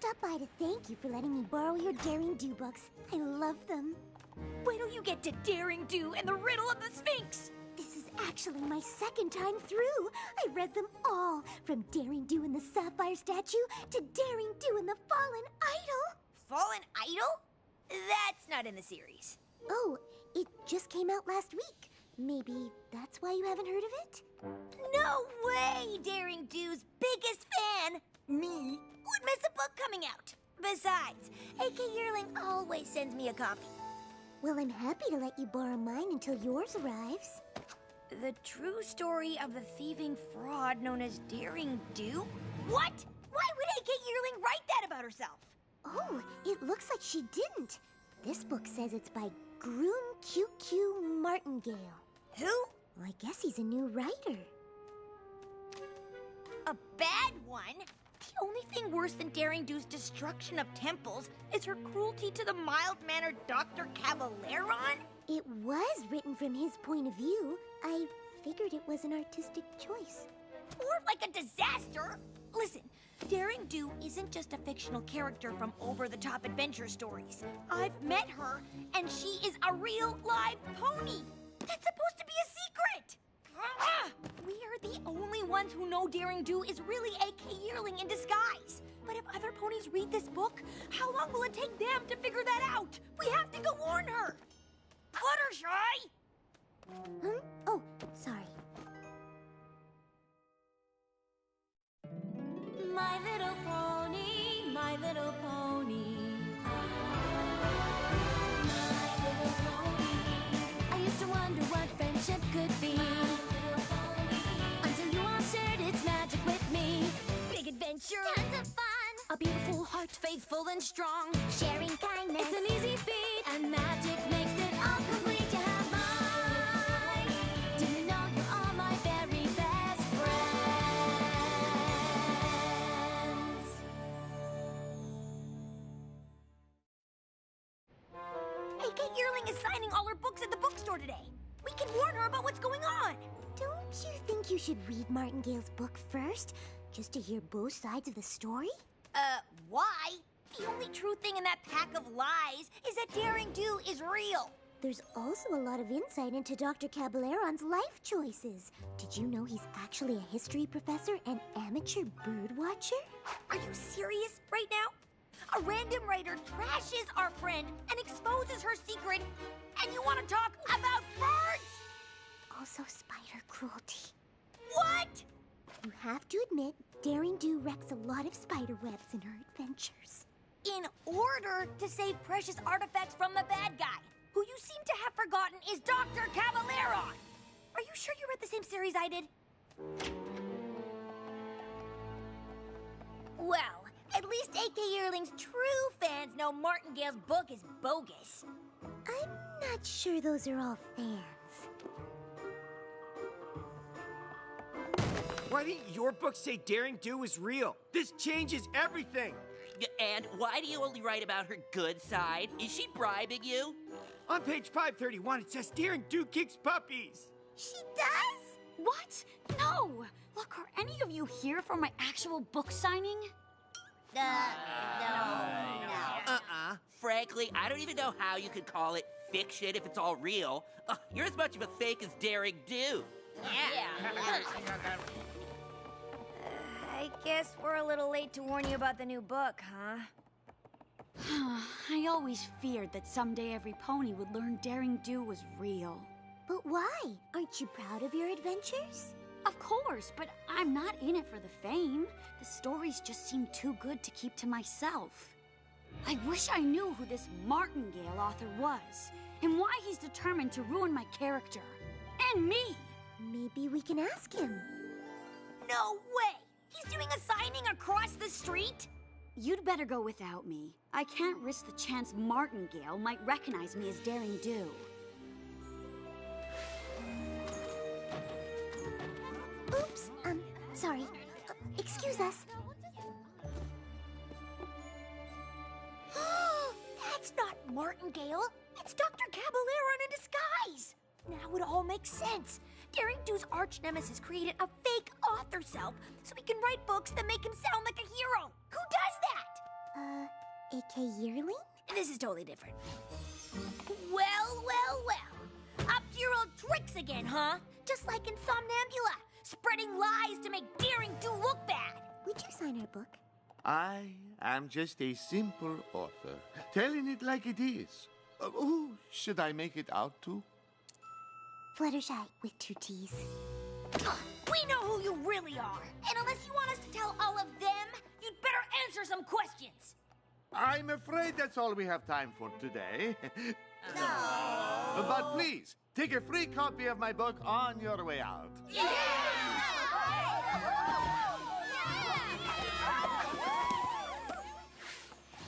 stopped by to thank you for letting me borrow your Daring Do books. I love them. Wait till you get to Daring Do and the Riddle of the Sphinx! This is actually my second time through. I read them all, from Daring Do and the Sapphire Statue to Daring Do and the Fallen Idol. Fallen Idol? That's not in the series. Oh, it just came out last week. Maybe that's why you haven't heard of it? No way! Daring Do's biggest fan, me, would miss a book coming out. Besides, AK Yearling always sends me a copy. Well, I'm happy to let you borrow mine until yours arrives. The true story of the thieving fraud known as Daring Do? What? Why would AK Yearling write that about herself? Oh, it looks like she didn't. This book says it's by Groom QQ Martingale. Who? Well, I guess he's a new writer. A bad one? The only thing worse than Daring Do's destruction of temples is her cruelty to the mild-mannered Dr. Cavalleron? It was written from his point of view. I figured it was an artistic choice. Or like a disaster? Listen, Daring Do isn't just a fictional character from over-the-top adventure stories. I've met her, and she is a real live pony. That's supposed to be a secret. We are the only ones who know Daring Do is really AK Yearling in disguise. But if other ponies read this book, how long will it take them to figure that out? We have to go warn her. Fluttershy! Oh, sorry. My little pony, my little pony. My little pony. I used to wonder what friendship could be. Until you all shared its magic with me. Big adventure! Tons of fun! A beautiful heart, faithful and strong. Sharing kindness. It's an easy feat, and magic makes it all complete. You have mine. Do you know you're all my very best friends? AK Yearling is signing all her books at the bookstore today. We can warn her about what's going on. Don't you think you should read Martingale's book first, just to hear both sides of the story? Why? The only true thing in that pack of lies is that Daring Do is real. There's also a lot of insight into Dr. Caballeron's life choices. Did you know he's actually a history professor and amateur bird watcher? Are you serious right now? A random writer trashes our friend and exposes her secret, and you want to talk about birds? Also spider cruelty. What? You have to admit, Daring Do wrecks a lot of spider webs in her adventures. In order to save precious artifacts from the bad guy, who you seem to have forgotten is Dr. Cavalleron. Are you sure you read the same series I did? Well, at least AK Yearling's true fans know Martingale's book is bogus. I'm not sure those are all fans. Why didn't your book say Daring Do is real? This changes everything. And why do you only write about her good side? Is she bribing you? On page 531, it says Daring Do kicks puppies. She does? What? No! Look, are any of you here for my actual book signing? No. Frankly, I don't even know how you could call it fiction if it's all real. You're as much of a fake as Daring Do. I guess we're a little late to warn you about the new book, huh? I always feared that someday every pony would learn Daring Do was real. But why? Aren't you proud of your adventures? Of course, but I'm not in it for the fame. The stories just seem too good to keep to myself. I wish I knew who this Martingale author was, and why he's determined to ruin my character. And me! Maybe we can ask him. No way! He's doing a signing across the street? You'd better go without me. I can't risk the chance Martingale might recognize me as Daring Do. Oops, sorry. Excuse us. That's not Martingale. It's Dr. Caballeron in disguise. Now it all makes sense. Daring Do's arch nemesis created a fake author self so he can write books that make him sound like a hero. Who does that? A.K. Yearling? This is totally different. Well, well, well. Up to your old tricks again, huh? Just like in Somnambula, spreading lies to make Daring Do look bad. Would you sign our book? I am just a simple author, telling it like it is. Who should I make it out to? Fluttershy with 2 T's. We know who you really are. And unless you want us to tell all of them, you'd better answer some questions. I'm afraid that's all we have time for today. But please, take a free copy of my book on your way out.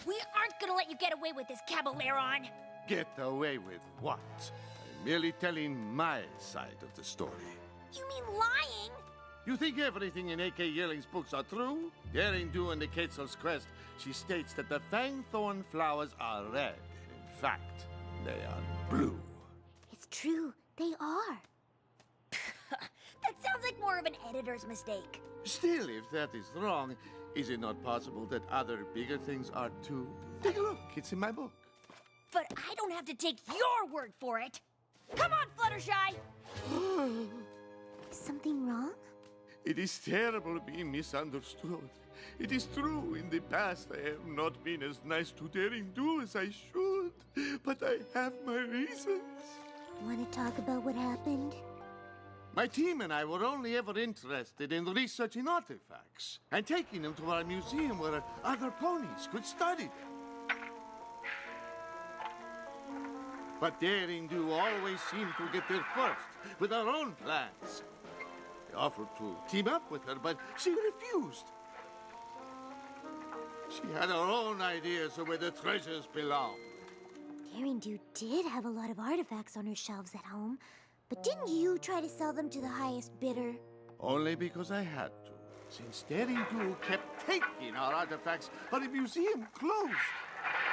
We aren't gonna let you get away with this, Caballeron. Get away with what? I'm merely telling my side of the story. You mean lying? You think everything in A.K. Yearling's books are true? Daring Do in the Quetzal's Crest, she states that the fangthorn flowers are red. In fact, they are blue. It's true. They are. That sounds like more of an editor's mistake. Still, if that is wrong, is it not possible that other bigger things are too? Take a look. It's in my book. But I don't have to take your word for it. Come on, Fluttershy! Something wrong? It is terrible being misunderstood. It is true, in the past I have not been as nice to Daring Do as I should. But I have my reasons. Want to talk about what happened? My team and I were only ever interested in researching artifacts and taking them to our museum where other ponies could study them. But Daring Do always seemed to get there first with her own plans. I offered to team up with her, but she refused. She had her own ideas of where the treasures belong. Daring Do did have a lot of artifacts on her shelves at home, but didn't you try to sell them to the highest bidder? Only because I had to. Since Daring Do kept taking our artifacts, our museum closed.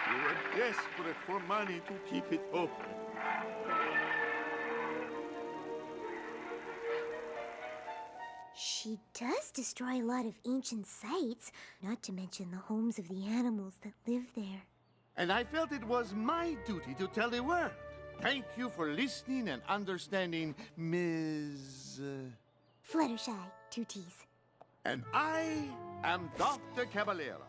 We were desperate for money to keep it open. She does destroy a lot of ancient sites, not to mention the homes of the animals that live there. And I felt it was my duty to tell the world. Thank you for listening and understanding, Ms. Fluttershy, 2 T's. And I am Dr. Caballero.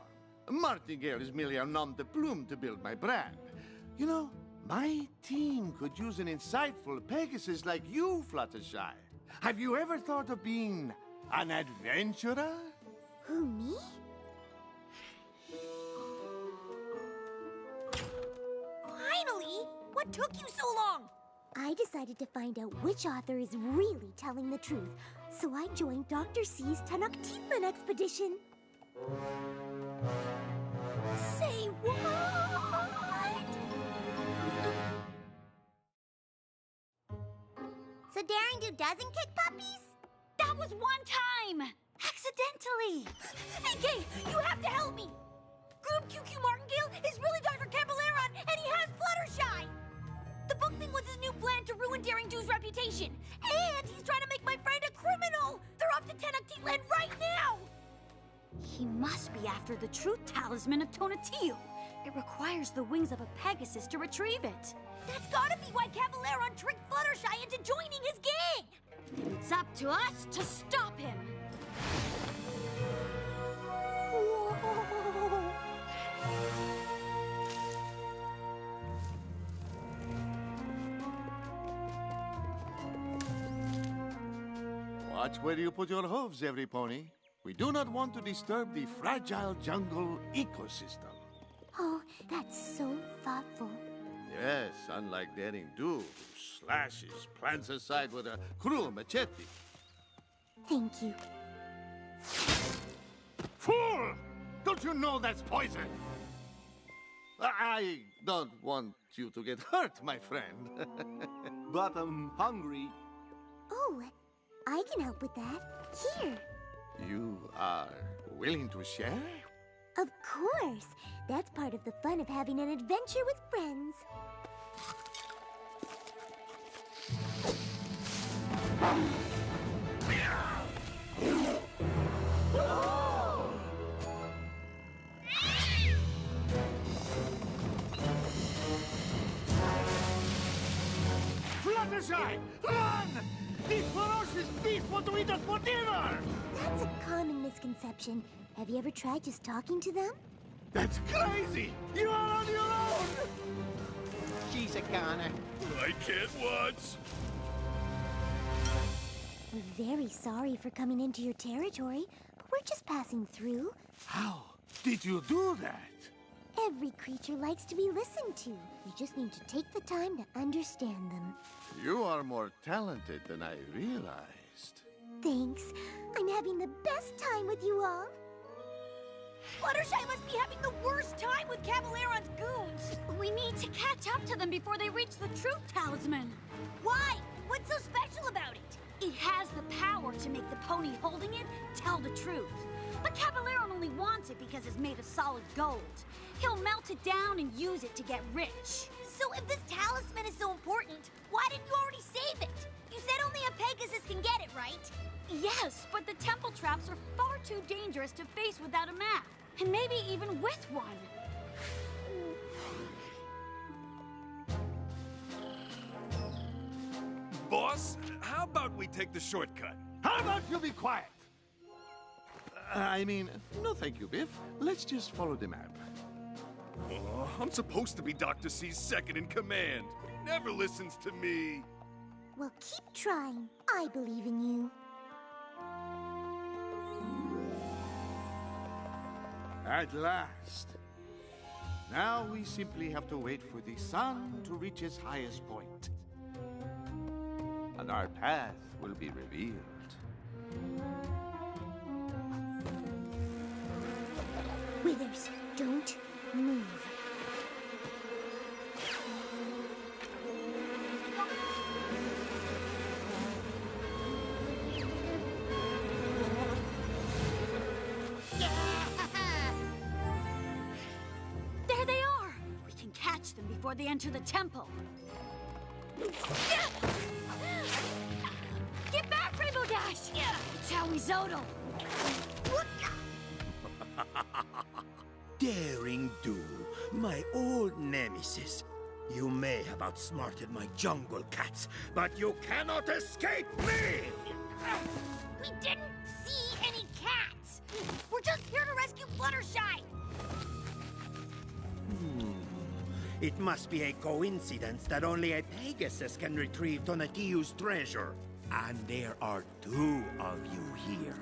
Martingale is merely a nom de plume to build my brand. You know, my team could use an insightful Pegasus like you, Fluttershy. Have you ever thought of being an adventurer? Who, me? Finally! What took you so long? I decided to find out which author is really telling the truth, so I joined Dr. C's Tenochtitlan expedition. Say what? So Daring Do doesn't kick puppies? That was one time! Accidentally! Hey, Kay, you have to help me! Group QQ Martingale is really Dr. Caballeron, and he has Fluttershy! The book thing was his new plan to ruin Daring Do's reputation. And he's trying to make my friend a criminal! They're off to Tenochtitlan right now! He must be after the truth talisman of Tonatiuh. It requires the wings of a Pegasus to retrieve it. That's gotta be why Caballeron tricked Fluttershy into joining his gang! It's up to us to stop him. Watch where you put your hooves, every pony. We do not want to disturb the fragile jungle ecosystem. Oh, that's so thoughtful. Yes, unlike Daring Do, who slashes plants aside with a cruel machete. Thank you. Fool! Don't you know that's poison? I don't want you to get hurt, my friend. But I'm hungry. Oh, I can help with that. Here. You are willing to share? Of course. That's part of the fun of having an adventure with friends. Fluttershy! Run! These ferocious beasts want to eat us for dinner! That's a common misconception. Have you ever tried just talking to them? That's crazy! You are on your own! She's a goner. I can't watch. We're very sorry for coming into your territory, but we're just passing through. How did you do that? Every creature likes to be listened to. You just need to take the time to understand them. You are more talented than I realized. Thanks. I'm having the best time with you all. Fluttershy must be having the worst time with Caballeron's goons. We need to catch up to them before they reach the truth talisman. Why? What's so special about it? It has the power to make the pony holding it tell the truth. But Caballeron only wants it because it's made of solid gold. He'll melt it down and use it to get rich. So if this talisman is so important, why didn't you already save it? You said only a Pegasus can get it, right? Yes, but the temple traps are far too dangerous to face without a map. And maybe even with one. Boss, how about we take the shortcut? How about you be quiet? I mean, no thank you, Biff. Let's just follow the map. Oh, I'm supposed to be Dr. C's second in command, but he never listens to me. Well, keep trying. I believe in you. At last. Now we simply have to wait for the sun to reach its highest point. And our path will be revealed. Withers, don't move. There they are! We can catch them before they enter the temple. Get back, Rainbow Dash! It's how we Zodal. Daring Do, my old nemesis. You may have outsmarted my jungle cats, but you cannot escape me! We didn't see any cats. We're just here to rescue Fluttershy. It must be a coincidence that only a Pegasus can retrieve Tonatiuh's treasure. And there are two of you here.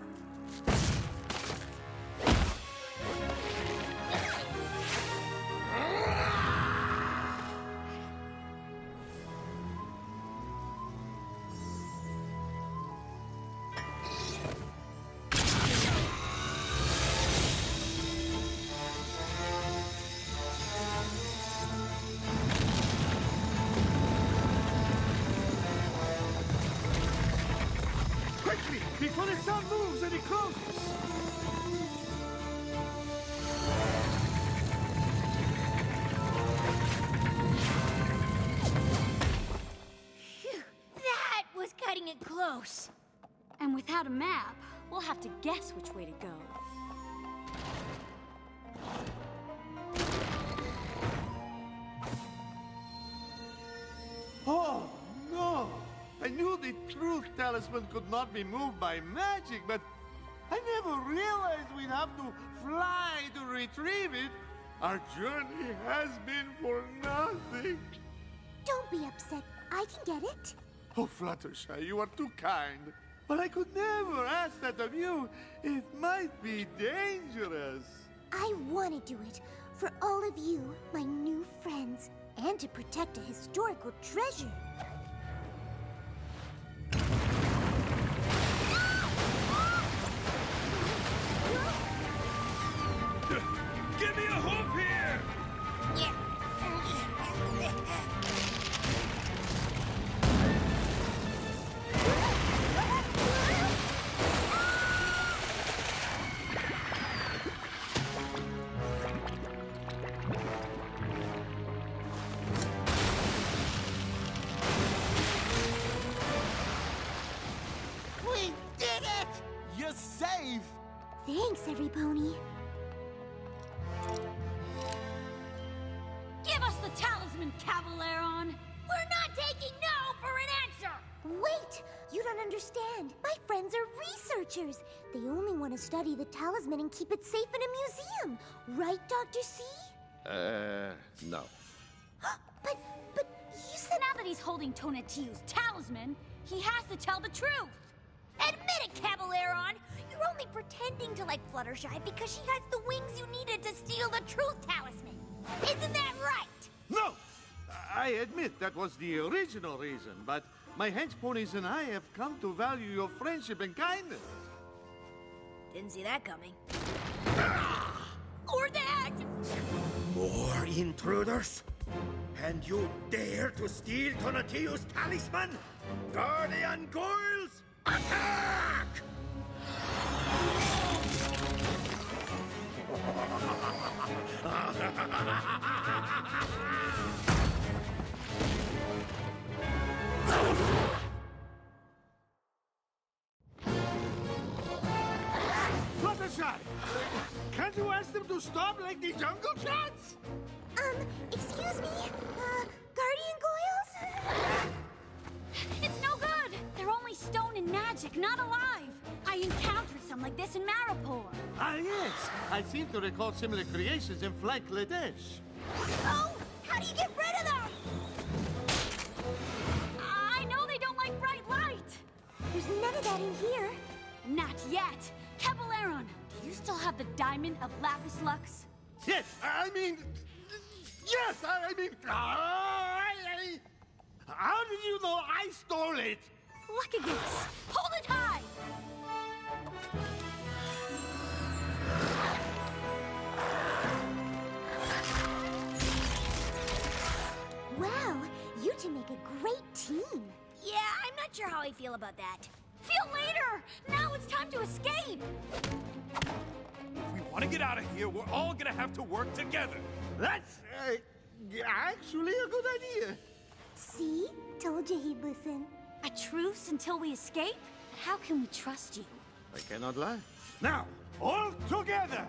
Quickly, before the sun moves and it closes! Phew, that was cutting it close. And without a map, we'll have to guess which way to go. Oh, no! I knew the truth talisman could not be moved by magic, but I never realized we'd have to fly to retrieve it. Our journey has been for nothing. Don't be upset. I can get it. Oh, Fluttershy, you are too kind. But I could never ask that of you. It might be dangerous. I want to do it for all of you, my new friends, and to protect a historical treasure. Give me a hoop here! We did it! You're safe! Thanks, every pony. Give us the talisman, Caballeron! We're not taking no for an researchers. They only want to study the talisman and keep it safe in a museum. Right, Dr. C? No. But you said... Now that he's holding Tonatiuh's talisman, he has to tell the truth. Admit it, Caballeron! You're only pretending to like Fluttershy because she has the wings you needed to steal the truth talisman. Isn't that right? No! I admit that was the original reason, but my hench ponies and I have come to value your friendship and kindness. Didn't see that coming. Or that! More intruders? And you dare to steal Tonatiuh's talisman? Guardian Goyles, attack! Fluttershy! Can't you ask them to stop like the jungle cats? Excuse me? Guardian Goyles? It's no good. They're only stone and magic, not alive. I encountered some like this in Maripor. Ah, yes. I seem to recall similar creations in Flight Ladesh. Oh! How do you get rid of them? I know they don't like bright light. There's none of that in here. Not yet. Caballeron, do you still have the diamond of Lapis Lux? Yes, I mean... Yes, I mean... How did you know I stole it? Look at this. Hold it high. Wow, you two make a great team. Yeah, I'm not sure how I feel about that. Feel later. Now it's time to escape. If we want to get out of here, we're all gonna have to work together. That's actually a good idea. See? Told you he'd listen. A truce until we escape? How can we trust you? I cannot lie. Now, all together!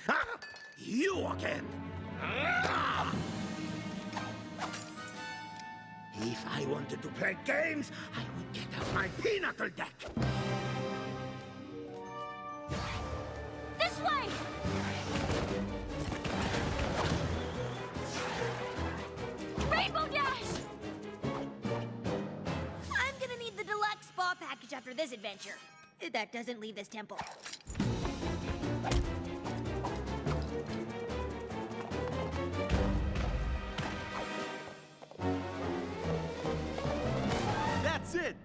Ah! You again! Ah! If I wanted to play games, I would get out my pinnacle deck. This way! Rainbow Dash! I'm gonna need the deluxe spa package after this adventure. If that doesn't leave this temple. That's it!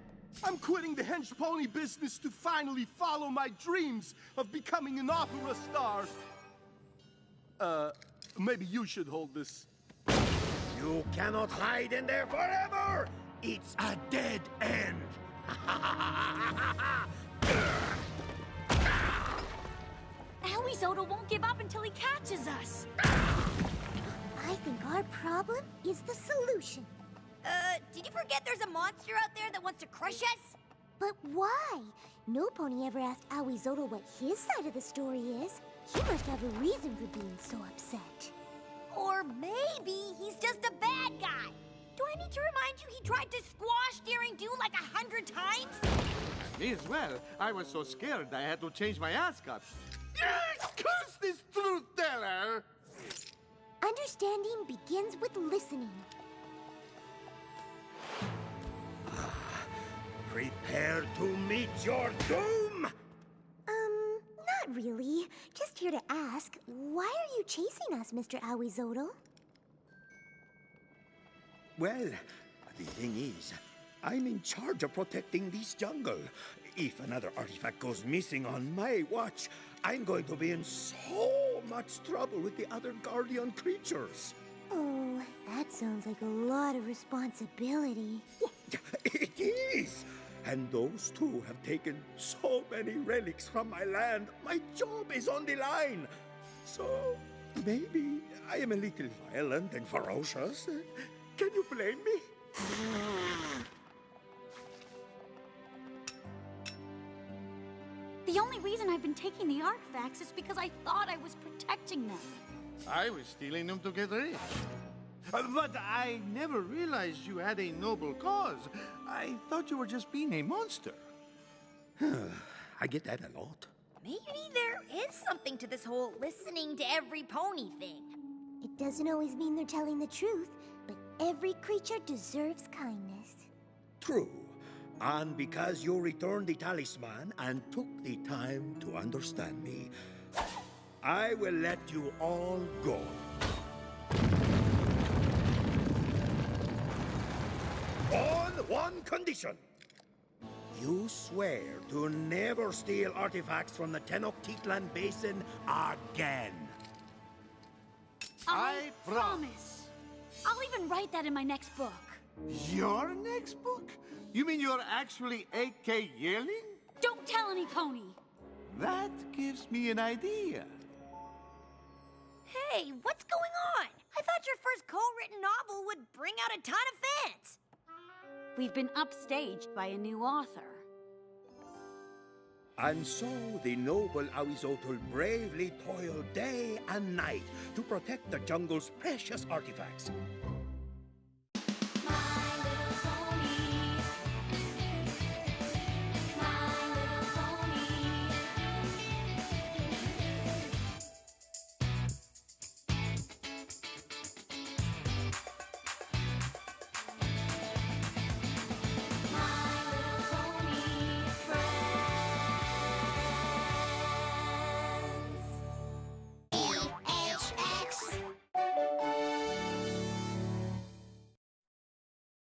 I'm quitting the hench pony business to finally follow my dreams of becoming an opera star. Maybe you should hold this. You cannot hide in there forever! It's a dead end! Awizoto won't give up until he catches us. I think our problem is the solution. Did you forget there's a monster out there that wants to crush us? But why? No pony ever asked Awizoto what his side of the story is. He must have a reason for being so upset. Or maybe he's just a bad guy. Do I need to remind you he tried to squash Daring Do like 100 times? Me as well. I was so scared I had to change my ascot. Curse this truth teller! Understanding begins with listening. Prepare to meet your doom! Not really. Just here to ask, why are you chasing us, Mr. Awizoto? Well, the thing is, I'm in charge of protecting this jungle. If another artifact goes missing on my watch, I'm going to be in so much trouble with the other guardian creatures. Oh, that sounds like a lot of responsibility. It is! And those two have taken so many relics from my land. My job is on the line. So, maybe I am a little violent and ferocious. Can you blame me? The only reason I've been taking the artifacts is because I thought I was protecting them. I was stealing them to get rich. But I never realized you had a noble cause. I thought you were just being a monster. I get that a lot. Maybe there is something to this whole listening to every pony thing. It doesn't always mean they're telling the truth, but every creature deserves kindness. True. And because you returned the talisman and took the time to understand me, I will let you all go. On one condition. You swear to never steal artifacts from the Tenochtitlan Basin again. I promise. I'll even write that in my next book. Your next book? You mean you're actually 8K Yearling? Don't tell any pony. That gives me an idea. Hey, what's going on? I thought your first co-written novel would bring out a ton of fans. We've been upstaged by a new author. And so the noble Awizotl bravely toiled day and night to protect the jungle's precious artifacts.